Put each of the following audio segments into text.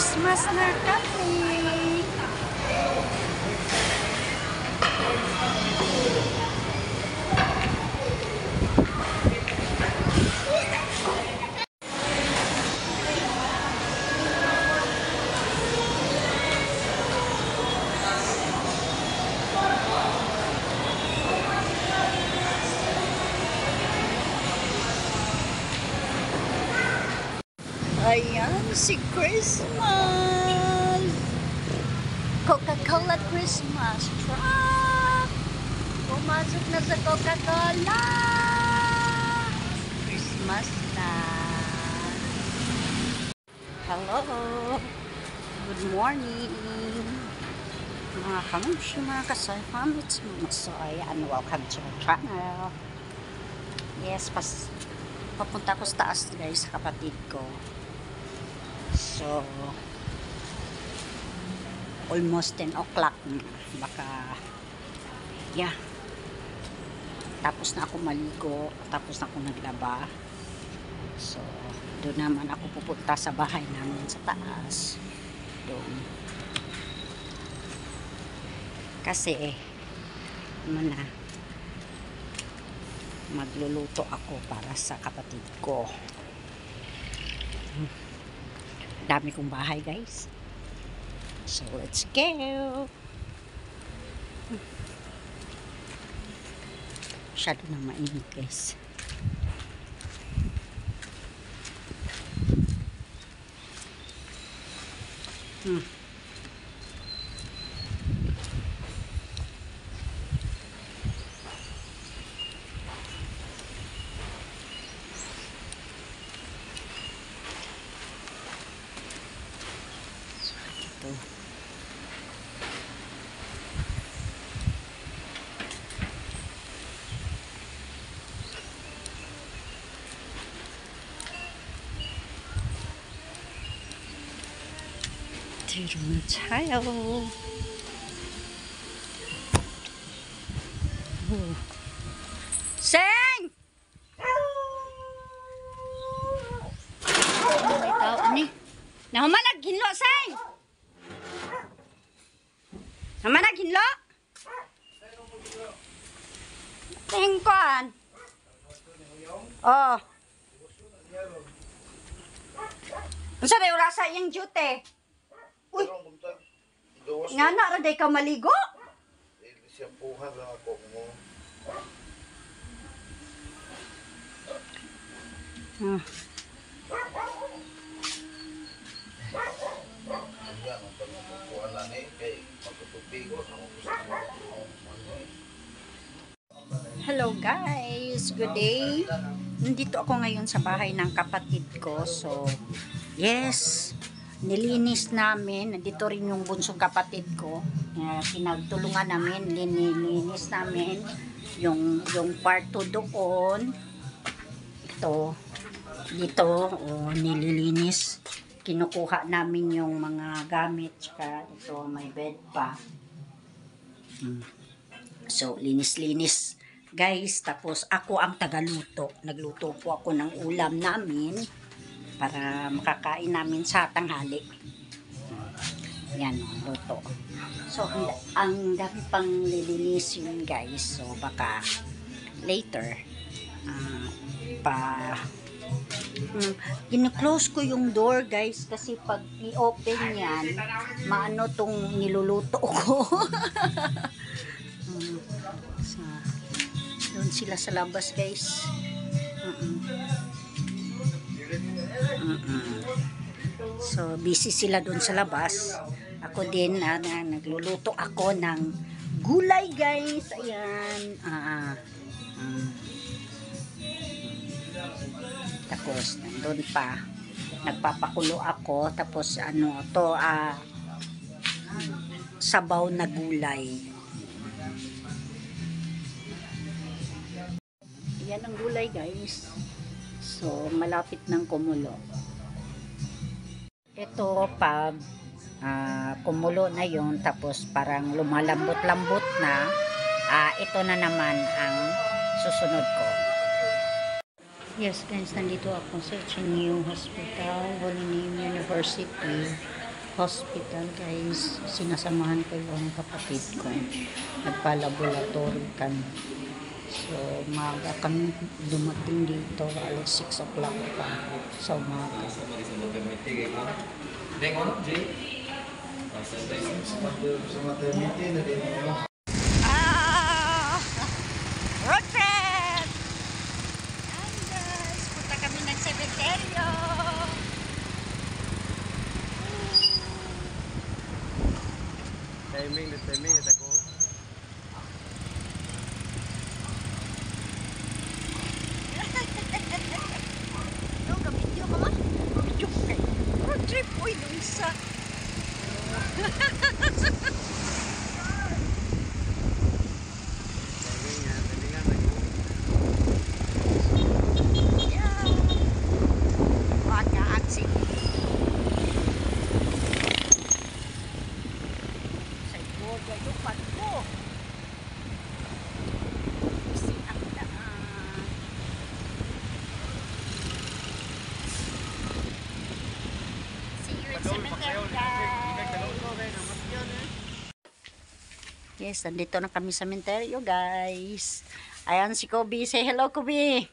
Christmas na kami. Ayan, si Christmas! Coca-Cola Christmas truck! Pumasok na sa Coca-Cola! Christmas na! Hello! Good morning! Mga kamushi, mga kasayfam, it's Masoy and welcome to my channel. Yes, papunta ko sa taas guys sa kapatid ko. So, almost 10 o'clock na. Baka, yeah. Tapos na ako maligo. Tapos na ako naglaba. So, doon naman ako pupunta sa bahay namin sa taas. Doon. Kasi, magluluto ako para sa kapatid ko. Dami kong bahay guys. So let's go. Masyado na mainit guys. Dito na tayo. Seng! May tao ni. Nahuman naghinlo, Seng! Nahuman naghinlo? Tingkuan. Oh. Ano sabi, urasa yung jute? Uy! Nga na, raday ka maligo? Siyampuhan lang ako mo. Ayan, ang pagkukuhan lang kay magtutupigo. Hello guys! Good day! Nandito ako ngayon sa bahay ng kapatid ko. So, yes! Nilinis namin. Nandito rin yung bunsong kapatid ko. Pinagtulungan namin. Nilinis namin yung kwarto doon. Ito. Dito. Nililinis. Kinukuha namin yung mga gamit. Tsaka ito may bed pa. So, linis-linis. Guys, tapos ako ang tagaluto. Nagluto po ako ng ulam namin para makakain namin sa tanghali. Yan, luto. So, ang dami pang lilinisin guys. So, baka later kinu-close ko yung door guys kasi pag i-open yan, maano tong niluluto ko. So, doon sila sa labas guys. So, busy sila doon sa labas. Ako din, nagluluto ako ng gulay, guys. Ayan. Tapos, nandun pa. Nagpapakulo ako. Tapos, sabaw na gulay. Yan ang gulay, guys. So, malapit ng kumulo. Ito, pag kumulo na yun, tapos parang lumalambot-lambot na, ito na naman ang susunod ko. Yes guys, nandito ako sa Chinese Hospital, Holy Name University. hospital guys. Sinasamahan ko yung kapatid ko. Nagpa-laboratory kami. So, maaga kami dumating dito. Alas 6 o'clock pa sa umaga. Ah! Road trip! And guys, punta kami ng sementeryo. Timing ito ko. No, kabidyo ka ba? Kabidyo ka kayo. Road trip, uy, Luisa. Timingan ako. Yeah. Wag-aksi. Sa ikot, lupan ko. Si ang daan. See you in cemetery, guys. Yes, nandito na kami sa cemetery, guys. Ayan si Kobe. Say hello, Kobe.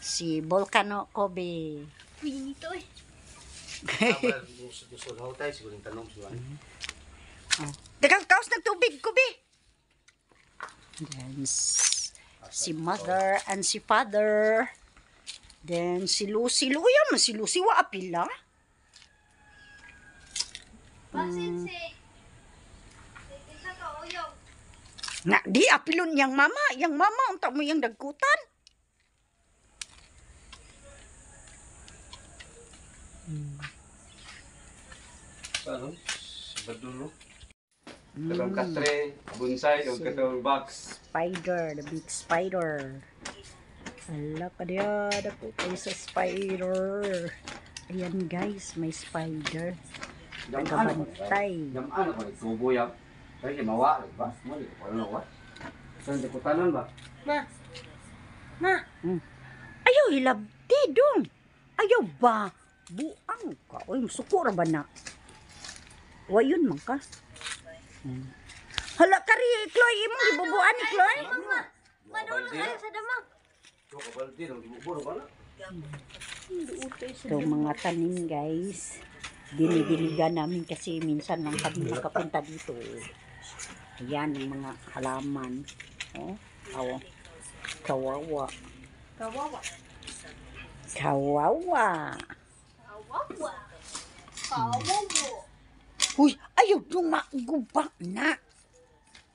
Si Volcano Kobe. Pinito eh. Gusto daw tayo siguro yung tanong siya. Dagang kaos ng tubig, Kobe. Then, si mother and si father. Then, si Lucy. Luya man si Lucy. Wa apila. Basin si isa ka uyong. Na, di apilon yang mama. Yang mama, unta mo yang dagkutan. Ano? Badulo. Katong katre, bonsai, o katong box. Spider, the big spider. Ala ka diya, dako kayo sa spider. Ayan guys, may spider. Nagabantay. Yamaan ako, tubo yan. Kaya mawa, ba? Mali ko pala nawa. Saan di ko tanan ba? Ma, Ayaw hilabdi dong. Ayaw ba? Buang ka. Uy, sukura ba na? Wayon man ka. Hala ka rin, Chloe. Imong gibubuan ni Chloe. madulo kayo sa damang. Ito ka baldi, nang gibuburo ba na? Ito mga tanim guys. Dinidiligan namin kasi minsan lang kami makapunta dito. Ayan ang mga halaman. Oh, awa. Kawawa. Kawawa. Kawawa. Kawawa. Kawawa. Uy, ayaw yung magubak na.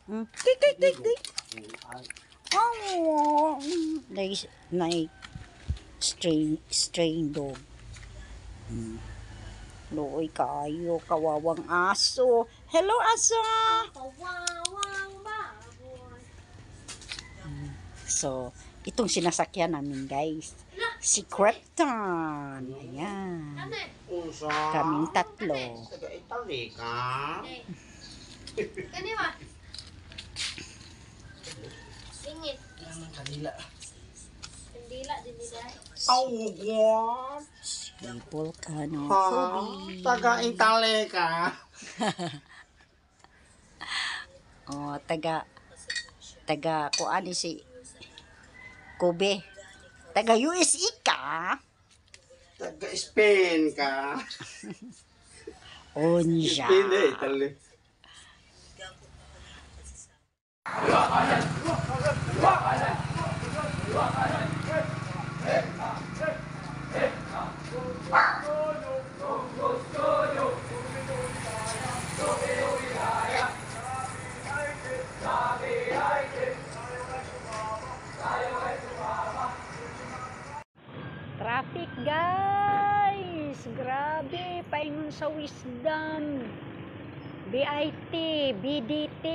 Tik. Oh, like strain dog. Loy kayo, kawawang aso. Hello, aso! Kawawang baboy. So, itong sinasakyan namin, guys. Si Krypton. Ayan. Ano? Unsa? Kaming tatlo. Taga-Italy ka? Kani ba? Singit. Kanila. Kandila din nila. Awag. People kano. Ha? Kobe. Taga-Italy ka? Oh, taga, kuan si Kobe. Taga USA ka? Taga-Spain ka? Onja. Spain eh, Italy. Traffic guys! Grabe! Paingon sa wisdom. BIT, BDT.